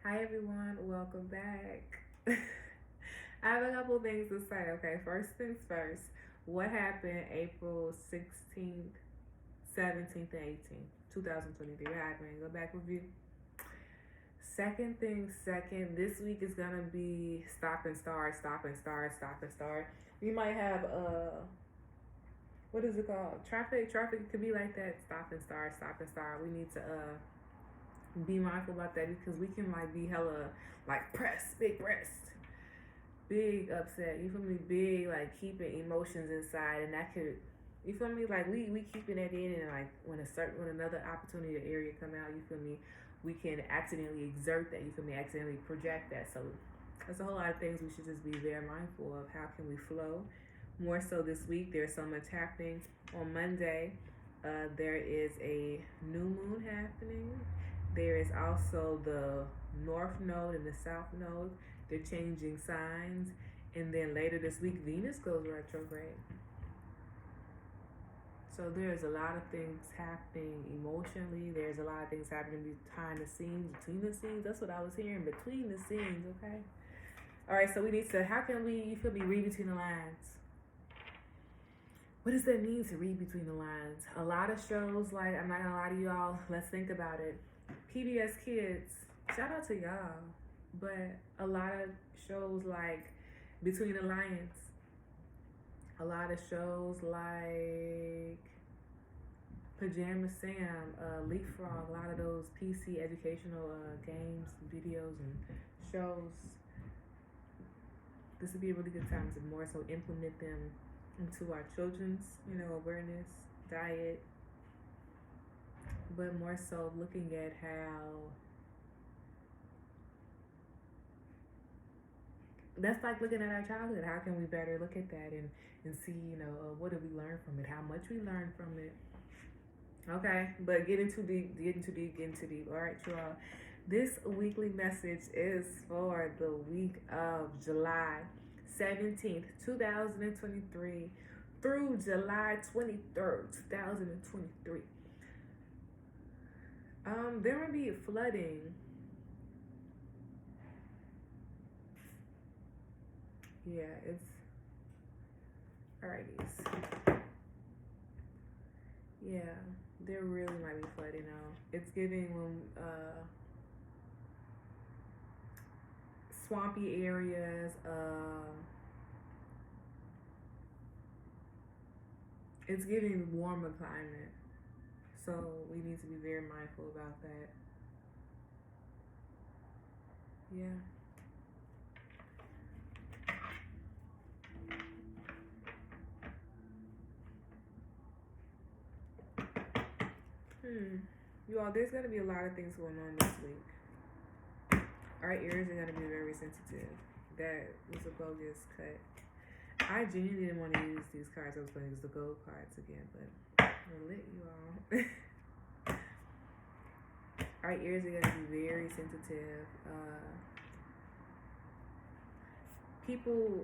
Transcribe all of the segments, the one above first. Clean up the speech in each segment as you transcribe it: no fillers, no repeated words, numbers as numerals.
Hi everyone, welcome back. I have a couple things to say. Okay, first things first. What happened April 16th, 17th, and 18th, 2023? What happened? Go back review. Second thing second, this week is gonna be stop and start, stop and start, stop and start. We might have what is it called? Traffic could be like that. Stop and start, stop and start. We need to be mindful about that because we can like be hella like big big upset, you feel me, big like keeping emotions inside, and that could, you feel me, like we keeping that in, and like when another opportunity or area come out, you feel me, we can accidentally exert that, you feel me, accidentally project that. So there's a whole lot of things we should just be very mindful of. How can we flow more so this week? There's so much happening on Monday. There is a new moon happening. There is also the North Node and the South Node. They're changing signs. And then later this week, Venus goes retrograde. So there's a lot of things happening emotionally. There's a lot of things happening behind the scenes, between the scenes. That's what I was hearing, between the scenes, okay? All right, so we need to, how can we, you feel me, read between the lines? What does that mean to read between the lines? A lot of shows, like, I'm not gonna lie to y'all, let's think about it. PBS Kids, shout out to y'all, but a lot of shows like Between the Lines, a lot of shows like Pajama Sam, Leapfrog, a lot of those PC educational games, videos, and shows. This would be a really good time to more so implement them into our children's, awareness, diet, but more so looking at how that's like looking at our childhood. How can we better look at that and see, what did we learn from it? How much we learned from it? Okay, but getting too deep. All right, y'all. This weekly message is for the week of July 17th, 2023 through July 23rd, 2023. There will be flooding. Yeah, it's alrighties. Yeah, there really might be flooding now. It's giving when swampy areas. It's giving warmer climate, so we need to be very mindful about that. Yeah. You all, there's gonna be a lot of things going on this week. Our ears are gonna be very sensitive. That was a bogus cut. I genuinely didn't want to use these cards. I was going to use the gold cards again, but we're lit, you all. Our ears are gonna be very sensitive.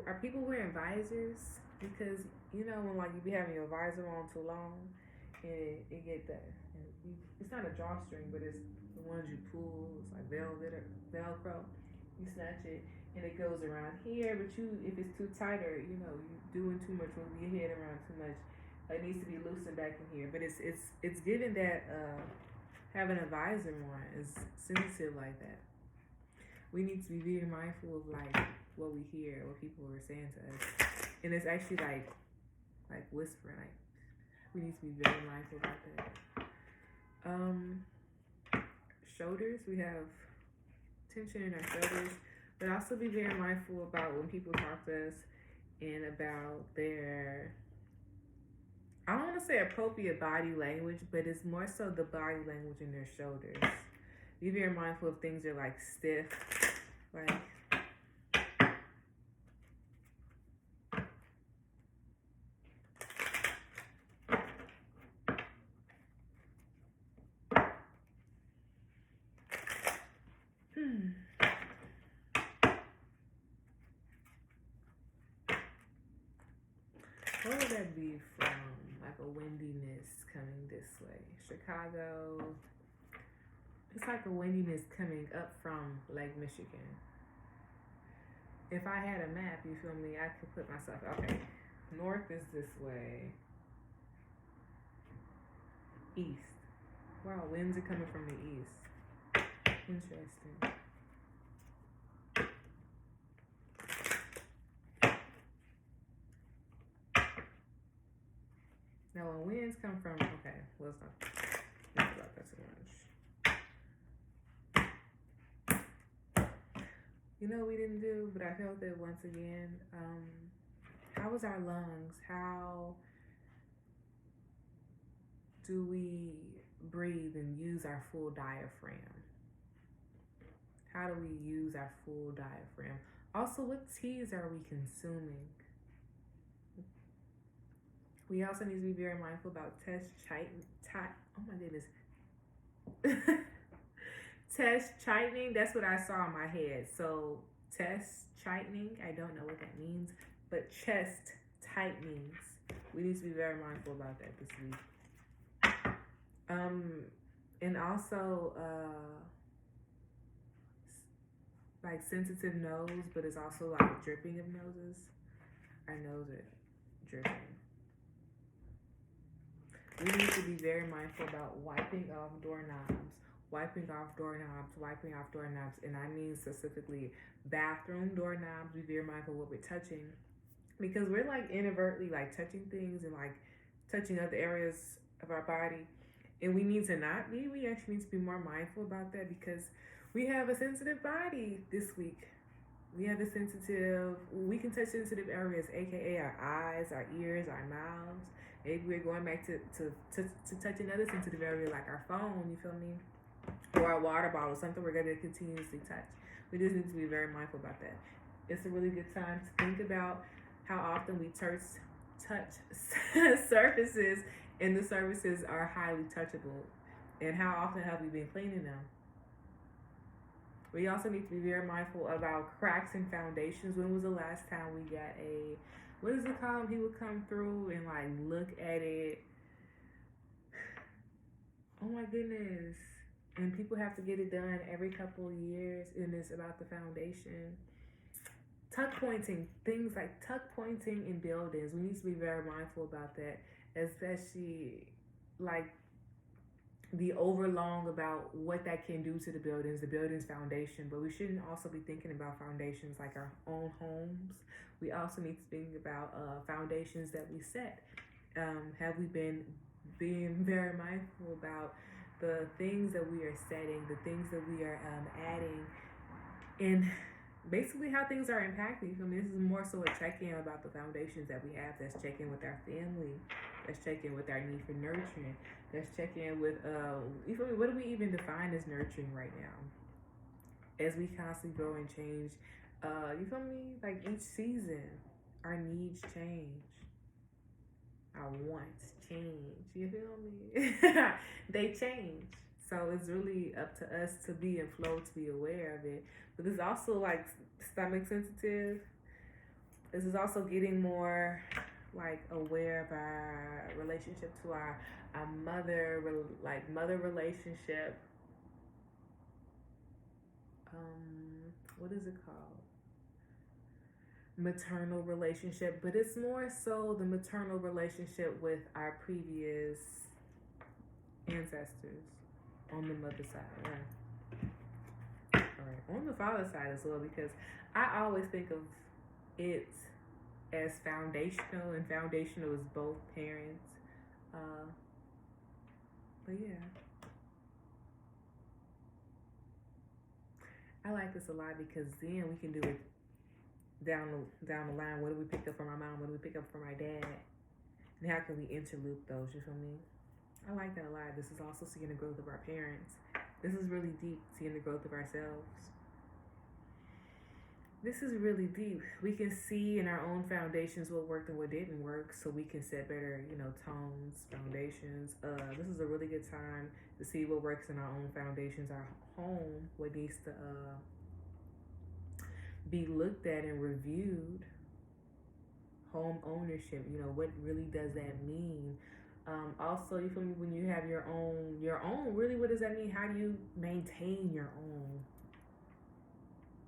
Are people wearing visors? Because when like you be having your visor on too long, and it get that. It's not a drawstring, but it's the ones you pull. It's like Velcro. You snatch it, and it goes around here. But if it's too tight, or you doing too much, move your head around too much, it needs to be loosened back in here. But it's given that having a visor on is sensitive like that. We need to be very mindful of like what we hear, what people are saying to us, and it's actually like whispering. Like we need to be very mindful about that. Shoulders, we have tension in our shoulders, but also be very mindful about when people talk to us and about their, I don't want to say appropriate body language, but it's more so the body language in their shoulders. Be very mindful if things are like stiff, like what would that be from? Like a windiness coming this way. Chicago. It's like a windiness coming up from Lake Michigan. If I had a map, you feel me, I could put myself, okay, north is this way, east. Wow, winds are coming from the east. Interesting. Now, when winds come from, okay, let's not think about that too much. You know what we didn't do, but I felt it once again. How was our lungs? How do we breathe and use our full diaphragm? How do we use our full diaphragm? Also, what teas are we consuming? We also need to be very mindful about oh my goodness. Test chightening, that's what I saw in my head. So test chightening, I don't know what that means, but chest tightenings. We need to be very mindful about that this week. And also like sensitive nose, but it's also like dripping of noses. Our nose are dripping. We need to be very mindful about wiping off doorknobs, and I mean specifically bathroom doorknobs. Be very mindful of what we're touching, because we're like inadvertently like touching things and like touching other areas of our body, and we need to not be. We actually need to be more mindful about that, because we have a sensitive body this week. We can touch sensitive areas, aka our eyes, our ears, our mouths. Maybe we're going back to touch another sensitive area like our phone, you feel me? Or our water bottle, something we're going to continuously touch. We just need to be very mindful about that. It's a really good time to think about how often we touch surfaces, and the surfaces are highly touchable. And how often have we been cleaning them? We also need to be very mindful about cracks in foundations. When was the last time we got what is it called? He would come through and like look at it. Oh my goodness. And people have to get it done every couple of years, and it's about the foundation. Tuck pointing, things like tuck pointing in buildings. We need to be very mindful about that, especially like the overlong about what that can do to the building's foundation. But we shouldn't also be thinking about foundations like our own homes. We also need to think about foundations that we set. Have we been being very mindful about the things that we are setting, the things that we are adding, and basically how things are impacting? This is more so a check-in about the foundations that we have. Let's check in with our family. Let's check in with our need for nurturing. Let's check in with what do we even define as nurturing right now? As we constantly grow and change, you feel me? Like each season, our needs change. Our wants change. You feel me? They change. So it's really up to us to be in flow, to be aware of it. But it's also like stomach sensitive. This is also getting more like aware of our relationship to our mother relationship. What is it called? Maternal relationship, but it's more so the maternal relationship with our previous ancestors on the mother side, right? All right, on the father side as well, because I always think of it as foundational, and foundational is both parents. But yeah, I like this a lot, because then we can do it down the line. What do we pick up from our mom? What do we pick up from our dad? And how can we interloop those? You feel me? I like that a lot. This is also seeing the growth of our parents. This is really deep, seeing the growth of ourselves. This is really deep. We can see in our own foundations what worked and what didn't work, so we can set better, tones, foundations. This is a really good time to see what works in our own foundations, our home, what needs to be looked at and reviewed. Home ownership, what really does that mean? Also, you feel me, when you have your own, really, what does that mean? How do you maintain your own?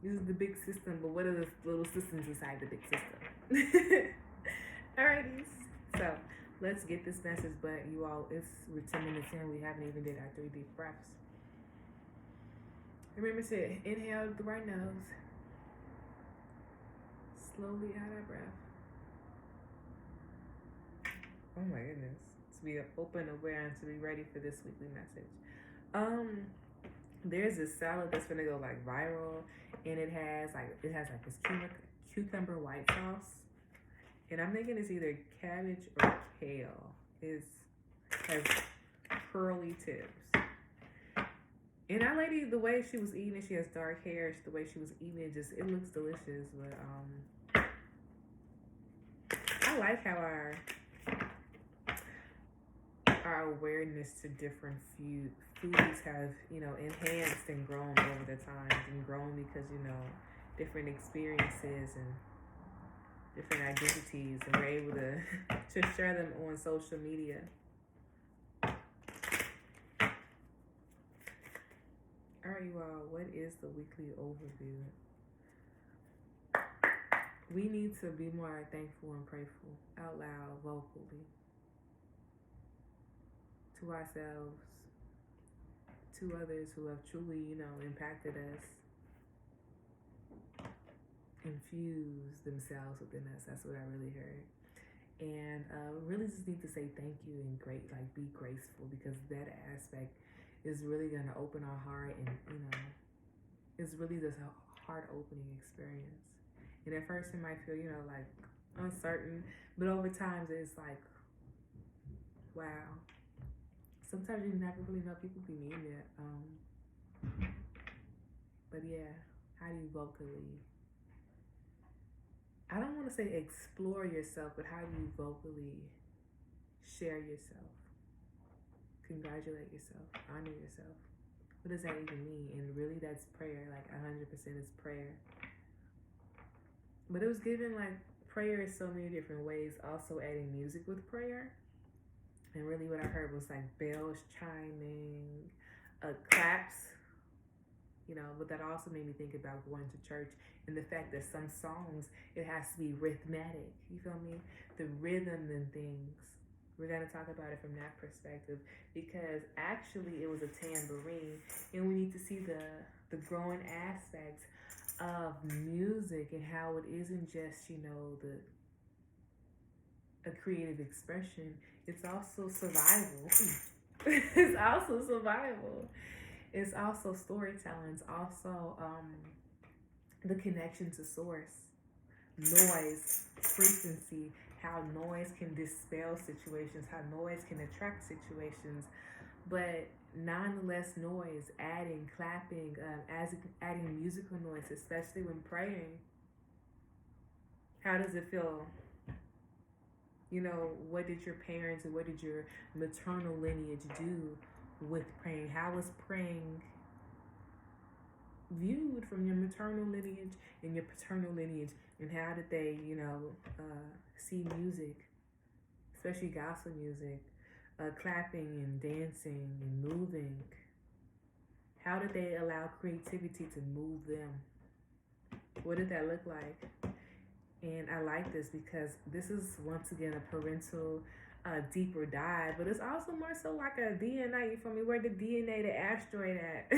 This is the big system, but what are the little systems inside the big system? Alrighty, so let's get this message, but you all, we're 10 minutes in, we haven't even did our 3 deep breaths. Remember to inhale through our nose, slowly out our breath. Oh my goodness, to be open, aware, and to be ready for this weekly message. There's this salad that's gonna go like viral, and it has like this cucumber white sauce, and I'm thinking it's either cabbage or kale. It has curly tips. And that lady, the way she was eating it, she has dark hair. The way she was eating it, it looks delicious. But I like how our awareness to different foods have, enhanced and grown over the times, and grown because, different experiences and different identities, and we're able to share them on social media. All right, you all, what is the weekly overview? We need to be more thankful and prayerful out loud, vocally, to ourselves, to others who have truly, impacted us, infused themselves within us. That's what I really heard. And really just need to say thank you and be graceful, because that aspect is really going to open our heart, and it's really this heart opening experience. And at first it might feel like uncertain, but over time it's like, wow, sometimes you never really know people be mean it. But yeah, how do you vocally, I don't want to say explore yourself, but how do you vocally share yourself, congratulate yourself, honor yourself? What does that even mean? And really, that's prayer. Like 100% is prayer. But it was given like prayer in so many different ways. Also adding music with prayer. And really what I heard was like bells chiming, claps, but that also made me think about going to church, and the fact that some songs, it has to be rhythmic. You feel me? The rhythm and things. We're going to talk about it from that perspective, because actually it was a tambourine, and we need to see the growing aspects of music and how it isn't just, a creative expression. It's also survival. It's also survival. It's also storytelling. It's also the connection to source, noise, frequency, how noise can dispel situations, how noise can attract situations, but nonetheless noise, adding, clapping, adding musical noise, especially when praying. How does it feel? What did your parents and what did your maternal lineage do with praying? How was praying viewed from your maternal lineage and your paternal lineage? And how did they, see music, especially gospel music, clapping and dancing and moving? How did they allow creativity to move them? What did that look like? And I like this because this is, once again, a parental deeper dive, but it's also more so like a DNA, you feel me? Where the DNA, the asteroid at?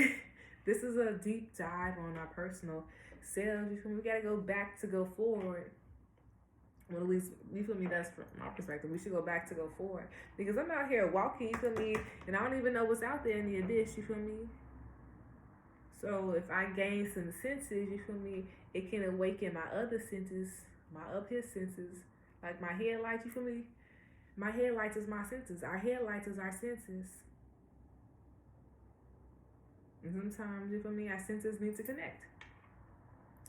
This is a deep dive on our personal selves, you feel me? We gotta go back to go forward. Well, at least, you feel me, that's from my perspective. We should go back to go forward. Because I'm out here walking, you feel me, and I don't even know what's out there in the abyss, you feel me? So if I gain some senses, you feel me, it can awaken my other senses, my up here senses, like my headlights, you feel me? My headlights is my senses. Our headlights is our senses. And sometimes, you feel me, our senses need to connect.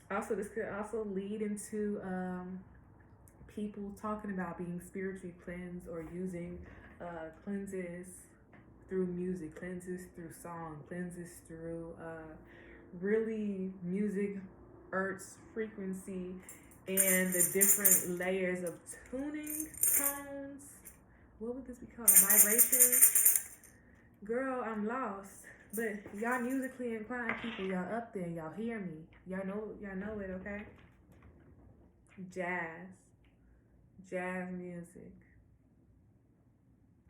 Also, this could also lead into people talking about being spiritually cleansed, or using cleanses through music, cleanses through song, cleanses through really music, hertz, frequency, and the different layers of tuning, tones, what would this be called? Vibration? Girl, I'm lost. But y'all musically inclined people, y'all up there, y'all hear me. Y'all know it, okay? Jazz. Jazz music.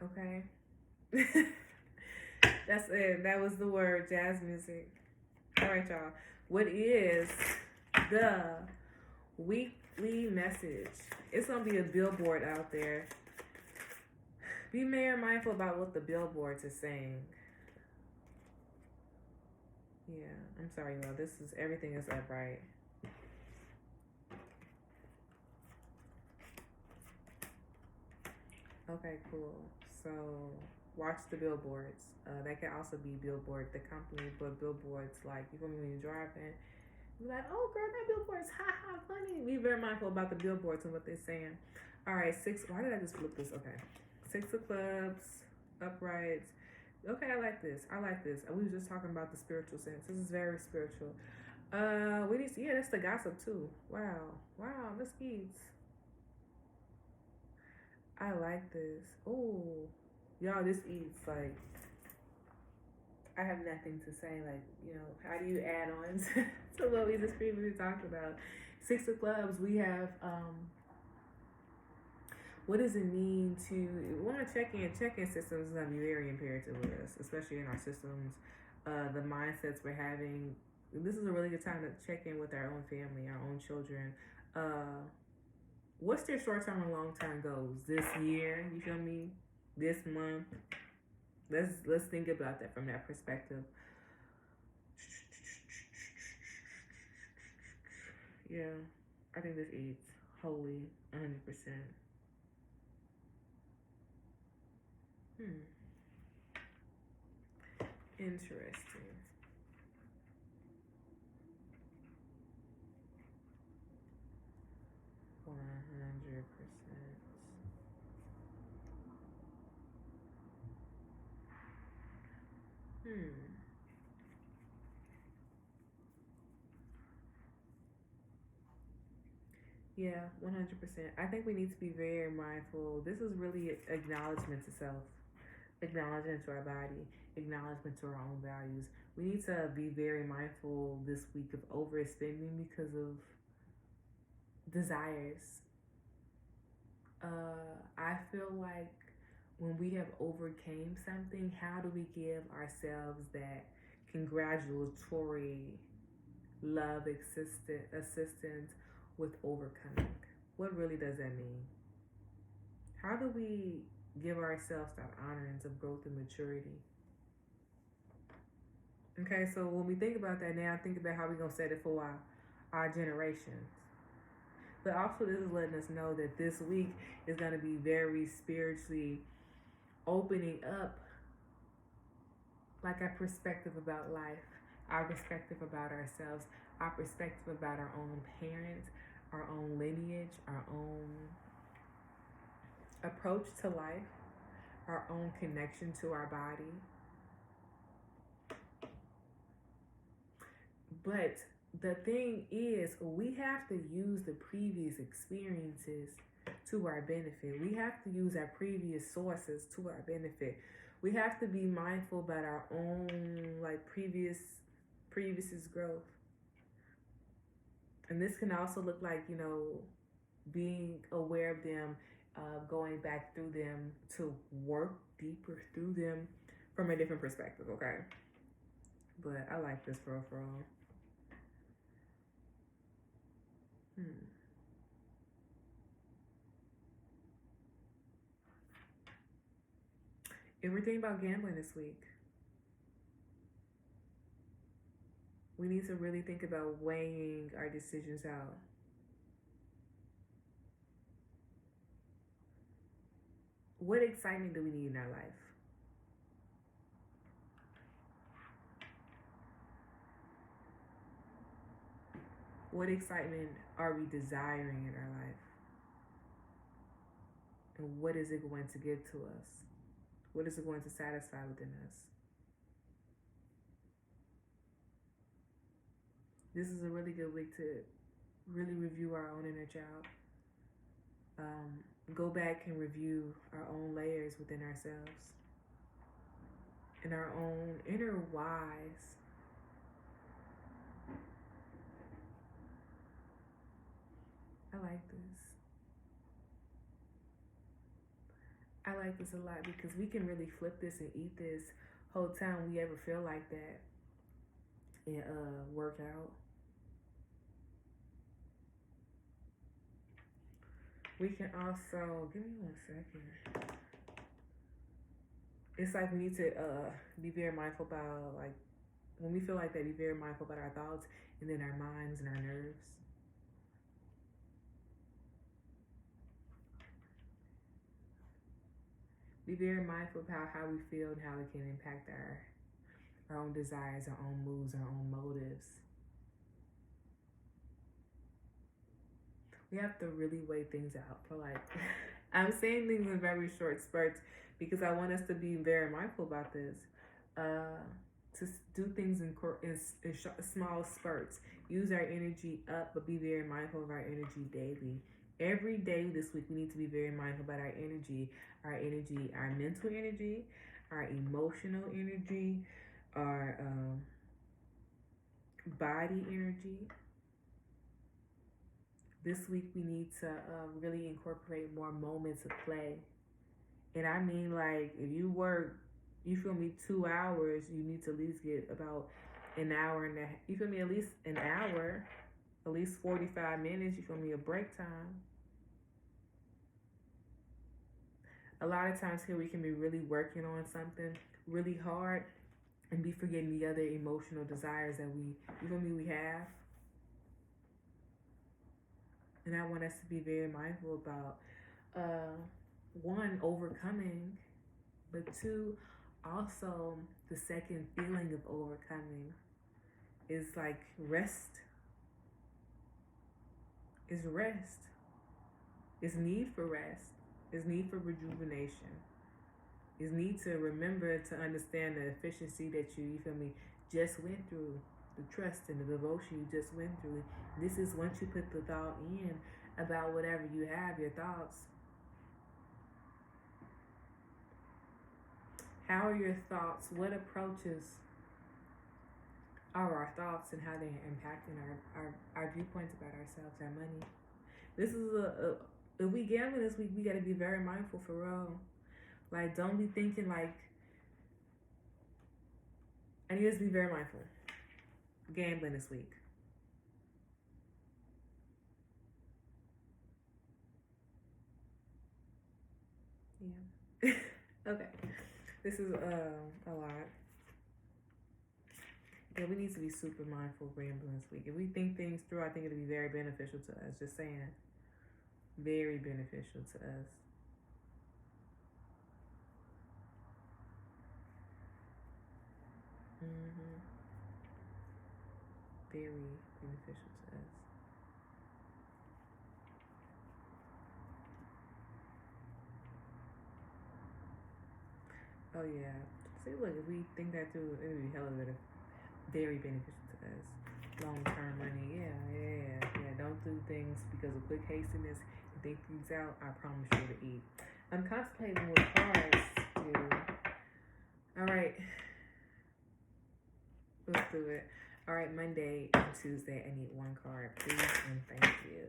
Okay? That's it. That was the word, jazz music. Alright, y'all. What is the weekly message? It's gonna be a billboard out there. Be very mindful about what the billboards are saying. Yeah, I'm sorry, y'all. Everything is upright. Okay, cool. So watch the billboards. That can also be billboard, the company, but billboards like you feel me when you're driving. You're like, oh girl, that billboard's funny. Be very mindful about the billboards and what they're saying. All right, six. Why did I just flip this? Okay, six of clubs, uprights. Okay, I like this. We were just talking about the spiritual sense. This is very spiritual. We need to, yeah, that's the gossip too. Wow, Miss Keats. I like this. Oh, y'all, this eats like I have nothing to say. Like, how do you add on to what we just previously talked about? Six of clubs. We have what does it mean to want to check in? Check-in systems is gonna be very imperative with us, especially in our systems. The mindsets we're having. This is a really good time to check in with our own family, our own children. What's their short-term and long-term goals this year? You feel me? This month. Let's think about that from that perspective. Yeah, I think this eats wholly 100%. Interesting. $100. Yeah, 100%. I think we need to be very mindful. This is really acknowledgement to self, acknowledgement to our body, acknowledgement to our own values. We need to be very mindful this week of overspending because of desires. I feel like when we have overcame something, how do we give ourselves that congratulatory love assistance with overcoming? What really does that mean? How do we give ourselves that honorance of growth and maturity? Okay, so when we think about that now, think about how we're going to set it for our generations. But also, this is letting us know that this week is going to be very spiritually opening up like our perspective about life, our perspective about ourselves, our perspective about our own parents, our own lineage, our own approach to life, our own connection to our body. But the thing is, we have to use the previous experiences to our benefit. We have to use our previous sources to our benefit. We have to be mindful about our own previous growth. And this can also look like, being aware of them, going back through them to work deeper through them from a different perspective, okay? But I like this for all. If we're thinking about gambling this week, we need to really think about weighing our decisions out. What excitement do we need in our life? What excitement are we desiring in our life? And what is it going to give to us? What is it going to satisfy within us? This is a really good week to really review our own inner child. go back and review our own layers within ourselves and our own inner whys. I like this. I like this a lot because we can really flip this and eat this whole time we ever feel like that and work out. We can also, give me 1 second. It's like we need to be very mindful about, like, when we feel like that, be very mindful about our thoughts and then our minds and our nerves. Be very mindful about how we feel and how it can impact our own desires, our own moods, our own motives. We have to really weigh things out for, like, I'm saying things in very short spurts because I want us to be very mindful about this. To do things in small spurts. Use our energy up, but be very mindful of our energy daily. Every day this week, we need to be very mindful about our energy, our mental energy, our emotional energy, our body energy. This week, we need to really incorporate more moments of play. And I mean, like, if you work, you feel me, 2 hours, you need to at least get about an hour and a half. You feel me, at least an hour, at least 45 minutes, you feel me, a break time. A lot of times here we can be really working on something really hard and be forgetting the other emotional desires that we have. And I want us to be very mindful about, one, overcoming, but two, also the second feeling of overcoming is like rest. Is rest. Is need for rest. Is need for rejuvenation. Is need to remember to understand the efficiency that you feel me, just went through. The trust and the devotion you just went through. This is once you put the thought in about whatever you have, your thoughts. How are your thoughts? What approaches are our thoughts and how they're impacting our viewpoints about ourselves, our money? This is if we gamble this week, we got to be very mindful for real. Like, don't be thinking like, I need us to be very mindful. Gambling this week. Yeah. Okay. This is a lot. Yeah, we need to be super mindful of gambling this week. If we think things through, I think it'll be very beneficial to us. Just saying. Very beneficial to us. Very beneficial to us. Oh yeah. See, look, if we think that through, it'll be hella better. Very beneficial to us. Long-term money. Yeah. Don't do things because of quick hastiness. Think things out. I promise you to eat. I'm contemplating with cards, dude. All right. Let's do it. All right, Monday and Tuesday, I need 1 card, please, and thank you.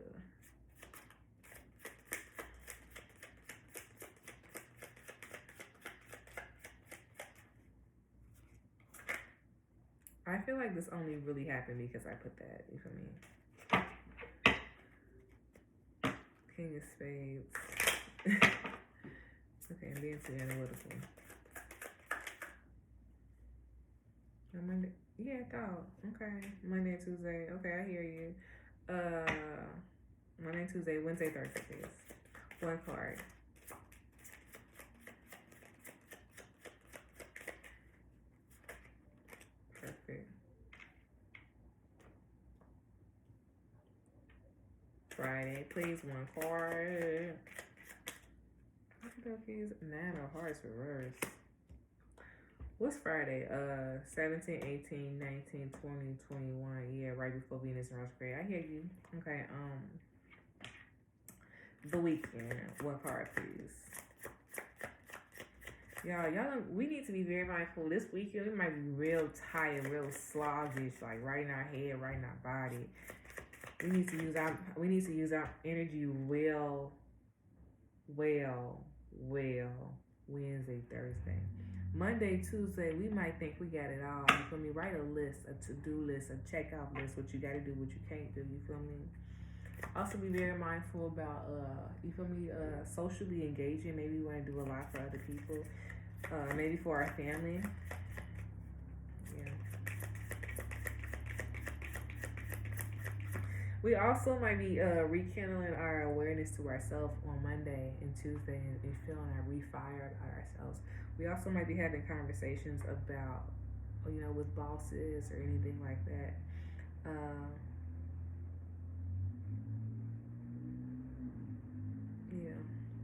I feel like this only really happened because I put that, you feel me? King of Spades. Okay, I'm being too analytical. Monday. Yeah, dog. Okay. Monday, Tuesday. Okay, I hear you. Monday, Tuesday, Wednesday, Thursday, please. 1 card. Perfect. Friday, please, 1 card. Cookies, 9 of Hearts reverse. What's Friday? 17, 18, 19, 20, 21. Yeah, right before Venus retrograde. I hear you. Okay, The weekend. One card, please. Y'all, we need to be very mindful. This weekend, we might be real tired, real sluggish, like right in our head, right in our body. We need to use our energy well, Wednesday, Thursday. Monday, Tuesday, we might think we got it all. You feel me? Write a list, a to-do list, a checkout list, what you gotta do, what you can't do, you feel me? Also be very mindful about you feel me, socially engaging. Maybe we want to do a lot for other people. Maybe for our family. Yeah. We also might be rekindling our awareness to ourselves on Monday and Tuesday and feeling our refire about ourselves. We also might be having conversations about, with bosses or anything like that. Yeah.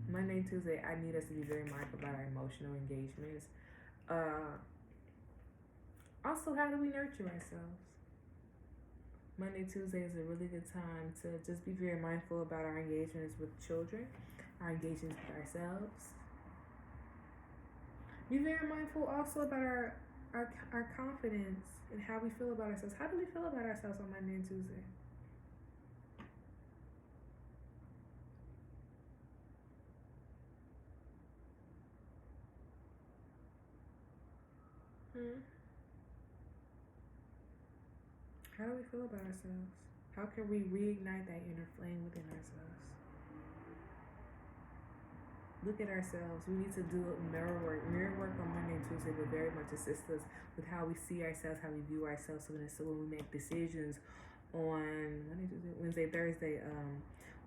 Monday and Tuesday, I need us to be very mindful about our emotional engagements. Also, how do we nurture ourselves? Monday, Tuesday is a really good time to just be very mindful about our engagements with children, our engagements with ourselves. Be very mindful also about our confidence and how we feel about ourselves. How do we feel about ourselves on Monday and Tuesday? How do we feel about ourselves? How can we reignite that inner flame within ourselves? Look at ourselves. We need to do mirror work. Mirror work on Monday and Tuesday will very much assist us with how we see ourselves, how we view ourselves. So when we make decisions on Monday, Tuesday, Wednesday, Thursday,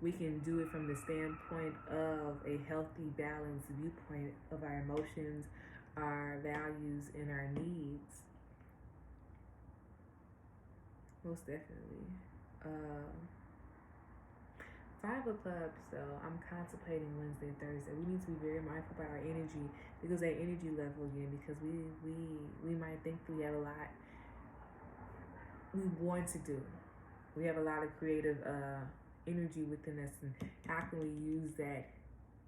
we can do it from the standpoint of a healthy, balanced viewpoint of our emotions, our values, and our needs. Most definitely. Five of Clubs, though, I'm contemplating Wednesday, Thursday. We need to be very mindful about our energy because that energy level again, because we might think we have a lot we want to do. We have a lot of creative energy within us, and how can we use that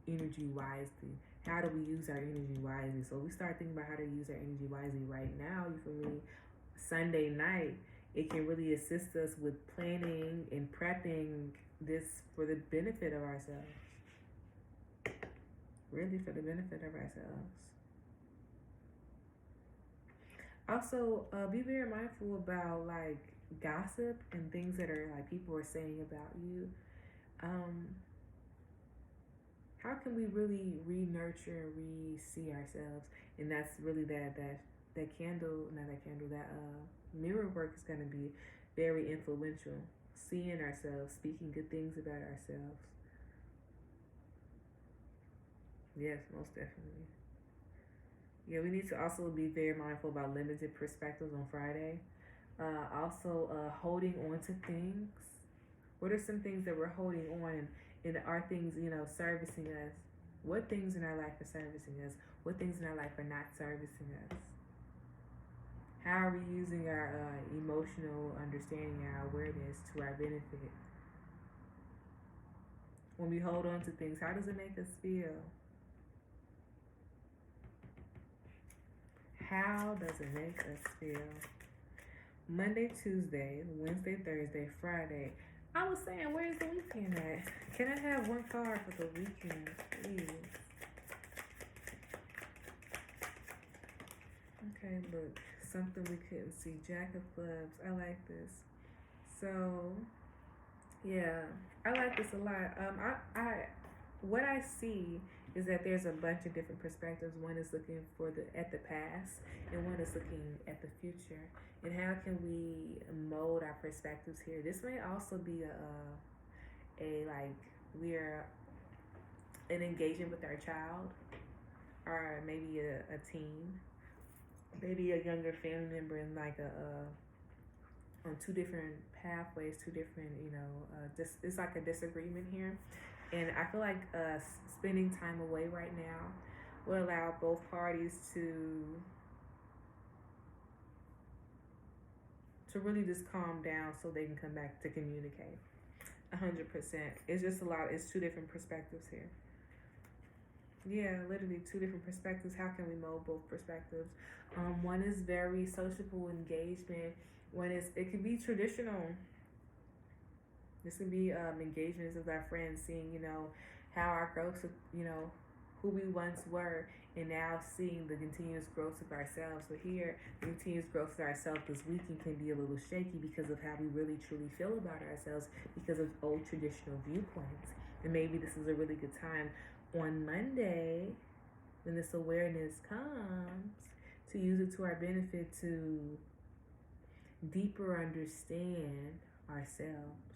energy wisely? How do we use our energy wisely? So we start thinking about how to use our energy wisely right now. You feel me? Sunday night, it can really assist us with planning and prepping this for the benefit of ourselves. Really for the benefit of ourselves. Also, be very mindful about like gossip and things that are like people are saying about you. How can we really re-nurture and re-see ourselves? And that's really that mirror work is going to be very influential. Seeing ourselves, speaking good things about ourselves. Yes, most definitely. Yeah, we need to also be very mindful about limited perspectives on Friday. Also, holding on to things. What are some things that we're holding on, and are things, servicing us? What things in our life are servicing us? What things in our life are not servicing us? How are we using our emotional understanding, our awareness to our benefit? When we hold on to things, how does it make us feel? How does it make us feel? Monday, Tuesday, Wednesday, Thursday, Friday. I was saying, where's the weekend at? Can I have one card for the weekend, please? Okay, look, something we couldn't see. Jack of Clubs. I like this. So, yeah, I like this a lot. What I see is that there's a bunch of different perspectives. One is looking at the past, and one is looking at the future. And how can we mold our perspectives here? This may also be we're an engagement with our child, or maybe a teen, maybe a younger family member, in like on two different pathways, two different, it's like a disagreement here. And I feel like spending time away right now will allow both parties to really just calm down so they can come back to communicate. 100%. It's just a lot. It's two different perspectives here. Yeah, literally two different perspectives. How can we mold both perspectives? One is very sociable engagement. One is, it can be traditional. This can be engagements with our friends, seeing, how our growth, who we once were, and now seeing the continuous growth of ourselves. So here, the continuous growth of ourselves this weekend can be a little shaky because of how we really truly feel about ourselves, because of old traditional viewpoints. And maybe this is a really good time on Monday, when this awareness comes, to use it to our benefit to deeper understand ourselves,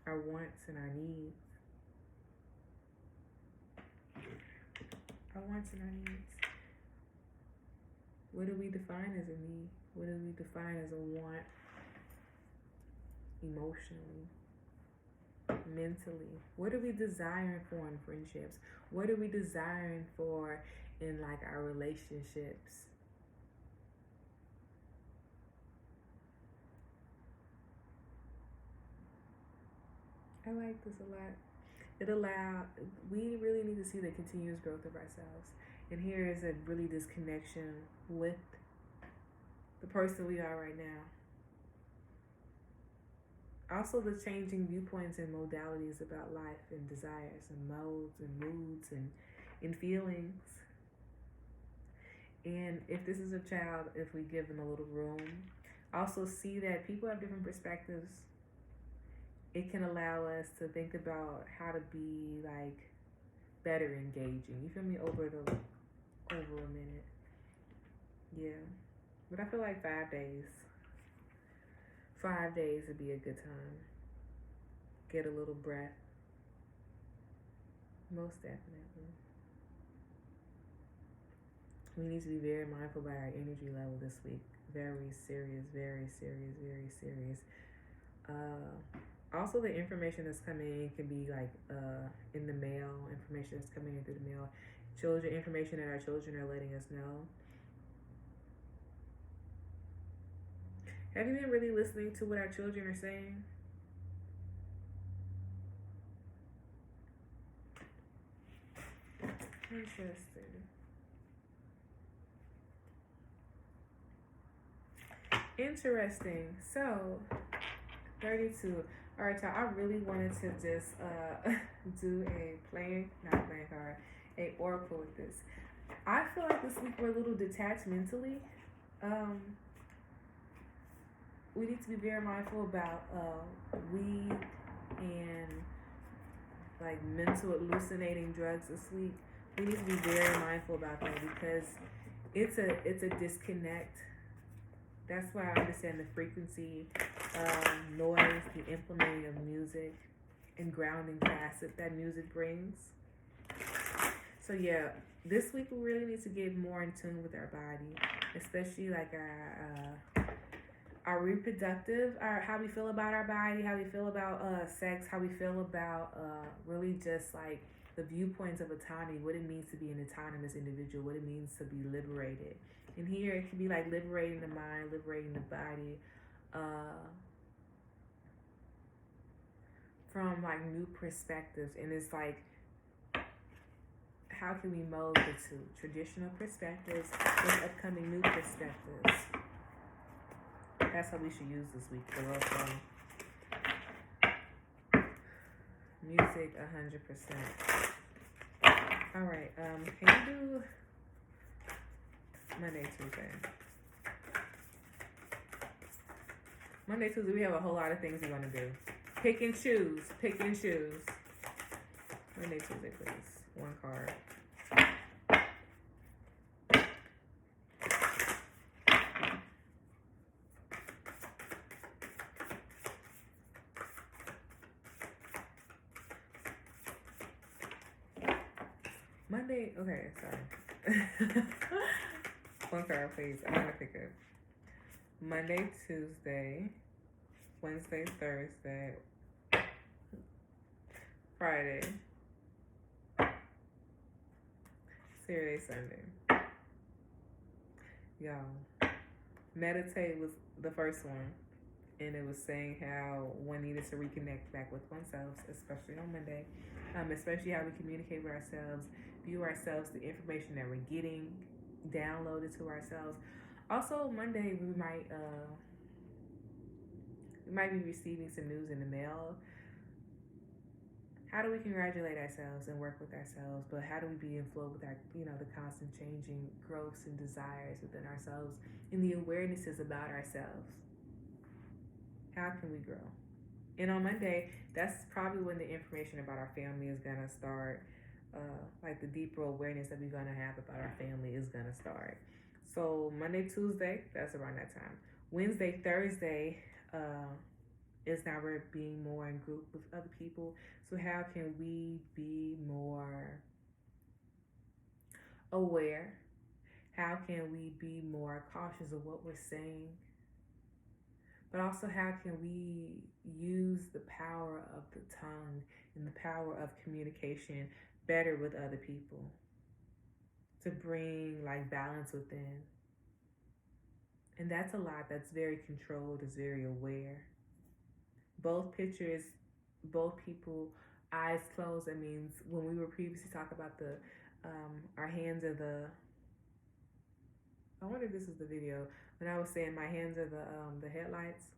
our wants and our needs. Our wants and our needs. What do we define as a need? What do we define as a want? Emotionally, mentally. What are we desiring for in friendships? What are we desiring for in our relationships? I like this a lot. We really need to see the continuous growth of ourselves. And here is a really disconnection with the person we are right now. Also, the changing viewpoints and modalities about life and desires and modes and moods and feelings. And if this is a child, if we give them a little room, also see that people have different perspectives. It can allow us to think about how to be better engaging. You feel me? Over a minute. Yeah. But I feel like 5 days. 5 days would be a good time. Get a little breath. Most definitely. We need to be very mindful about our energy level this week. Very serious, very serious, very serious. Also, the information that's coming in can be in the mail, information that's coming in through the mail, children, information that our children are letting us know. Have you been really listening to what our children are saying? Interesting. So, 32. All right, y'all. I really wanted to just do a oracle with this. I feel like this week we're a little detached mentally. We need to be very mindful about weed and mental hallucinating drugs this week. We need to be very mindful about that because it's a disconnect. That's why I understand the frequency, noise, the implementing of music, and grounding facet that music brings. So yeah, this week we really need to get more in tune with our body, especially our reproductive, how we feel about our body, how we feel about sex, how we feel about really just the viewpoints of autonomy, what it means to be an autonomous individual, what it means to be liberated. And here it can be liberating the mind, liberating the body, from new perspectives. And it's how can we mold the two? Traditional perspectives with upcoming new perspectives. That's how we should use this week for real. Music, 100%. All right. Can you do Monday, Tuesday? Monday, Tuesday, we have a whole lot of things we want to do. Pick and choose. Monday, Tuesday, please. One card. Monday, okay, sorry. One card, please. I'm gonna pick it. Monday, Tuesday, Wednesday, Thursday, Friday, Saturday, Sunday. Y'all, Meditate was the first one, and it was saying how one needed to reconnect back with oneself, especially on Monday, especially how we communicate with ourselves, view ourselves, the information that we're getting downloaded to ourselves. Also, Monday we might be receiving some news in the mail. How do we congratulate ourselves and work with ourselves? But how do we be in flow with our, the constant changing growths and desires within ourselves and the awarenesses about ourselves? How can we grow? And on Monday, that's probably when the information about our family is gonna start. Like the deeper awareness that we're gonna have about our family is gonna start. So Monday, Tuesday, that's around that time. Wednesday, Thursday, is now we're being more in group with other people. So how can we be more aware? How can we be more cautious of what we're saying? But also, how can we use the power of the tongue and the power of communication better with other people to bring like balance within? And that's a lot. That's very controlled, is very aware. Both pictures, both people, eyes closed. That means when we were previously talking about the our hands are the. I wonder if this is the video when I was saying my hands are the headlights.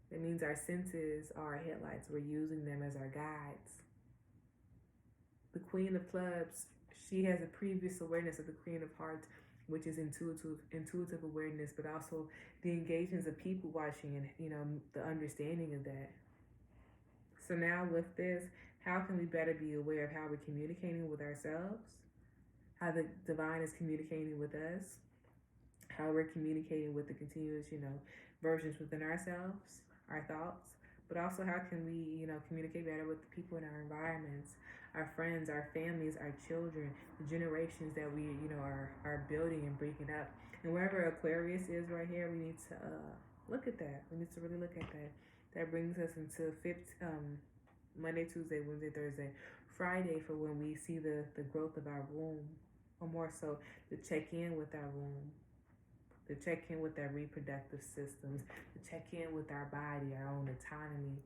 That means our senses are our headlights. We're using them as our guides. The Queen of Clubs, she has a previous awareness of the Queen of Hearts, which is intuitive awareness, but also the engagements of people watching and the understanding of that. So now with this, how can we better be aware of how we're communicating with ourselves, how the divine is communicating with us, how we're communicating with the continuous, versions within ourselves, our thoughts, but also how can we, communicate better with the people in our environments, our friends, our families, our children, the generations that we, are building and bringing up. And wherever Aquarius is right here, we need to look at that. We need to really look at that. That brings us into Monday, Tuesday, Wednesday, Thursday, Friday for when we see the growth of our womb, or more so to check in with our womb, to check in with our reproductive systems, to check in with our body, our own autonomy.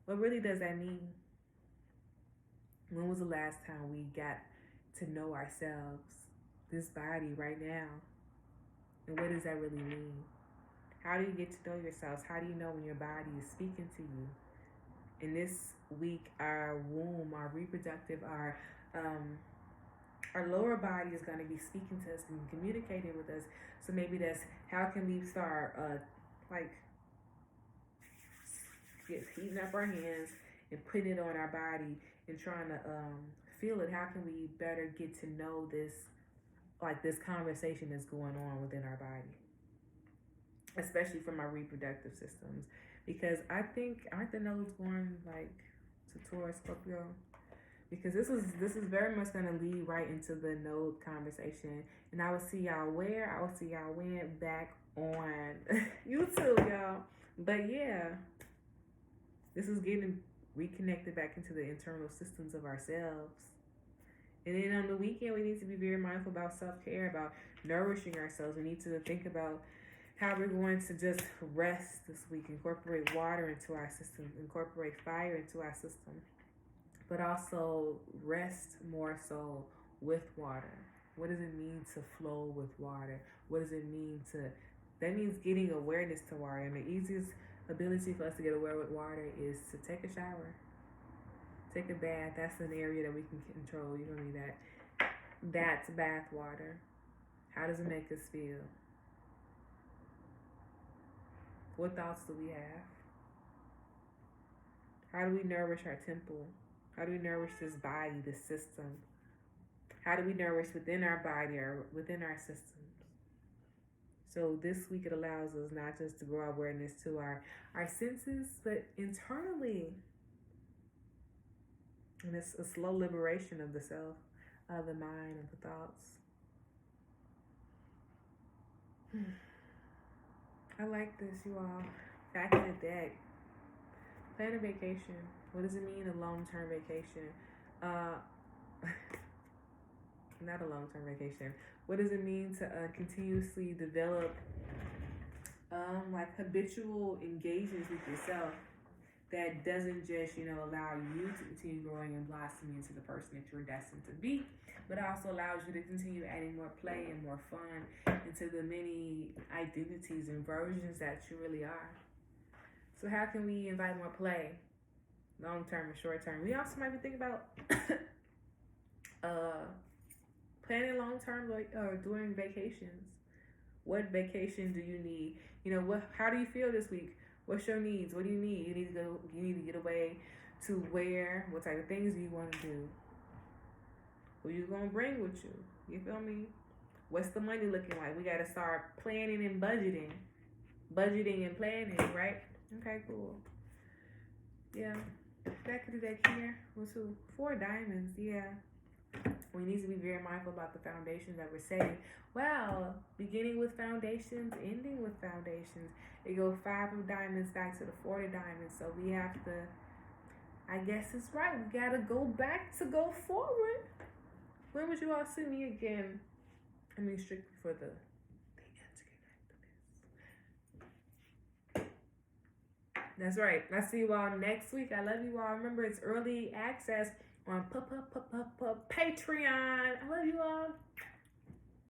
What really does that mean? When was the last time we got to know ourselves, this body right now? And what does that really mean? How do you get to know yourselves? How do you know when your body is speaking to you? In this week, our womb, our reproductive, our lower body is going to be speaking to us and communicating with us. So maybe that's how can we start heating up our hands and putting it on our body and trying to feel it. How can we better get to know this conversation that's going on within our body, especially from our reproductive systems? Because I think aren't the nodes going to Taurus, Scorpio? Because this is very much going to lead right into the node conversation. And I will see y'all where? I will see y'all when back on YouTube, y'all. But yeah, this is getting reconnected back into the internal systems of ourselves. And then on the weekend, we need to be very mindful about self-care, about nourishing ourselves. We need to think about how we're going to just rest this week, incorporate water into our system, incorporate fire into our system, but also rest more so with water. What does it mean to flow with water? What does it mean that means getting awareness to water. And the easiest ability for us to get aware with water is to take a shower, take a bath. That's an area that we can control. You don't need that. That's bath water. How does it make us feel? What thoughts do we have? How do we nourish our temple? How do we nourish this body, this system? How do we nourish within our body or within our systems? So this week it allows us not just to grow awareness to our senses, but internally. And it's a slow liberation of the self, of the mind, of the thoughts. I like this, you all. Back in the deck. Plan a vacation. What does it mean, a long-term vacation? Not a long-term vacation. What does it mean to continuously develop like habitual engagements with yourself that doesn't just, allow you to continue growing and blossoming into the person that you're destined to be, but also allows you to continue adding more play and more fun into the many identities and versions that you really are. So how can we invite more play, long term and short term? We also might be thinking about planning long term, during vacations. What vacation do you need? How do you feel this week? What's your needs? What do you need? You need to get away to where? What type of things do you want to do? Who you gonna bring with you? You feel me? What's the money looking like? We gotta start planning and budgeting. Budgeting and planning, right? Okay, cool. Yeah. That could do that here. What's who? 4 diamonds, yeah. We need to be very mindful about the foundations that we're setting. Well, beginning with foundations, ending with foundations. It goes 5 of diamonds back to the 4 of diamonds. So we have to, I guess it's right. We gotta go back to go forward. When would you all see me again? I mean, strictly for the Interconnected-ness. That's right. I'll see you all next week. I love you all. Remember, it's early access on Patreon. I love you all.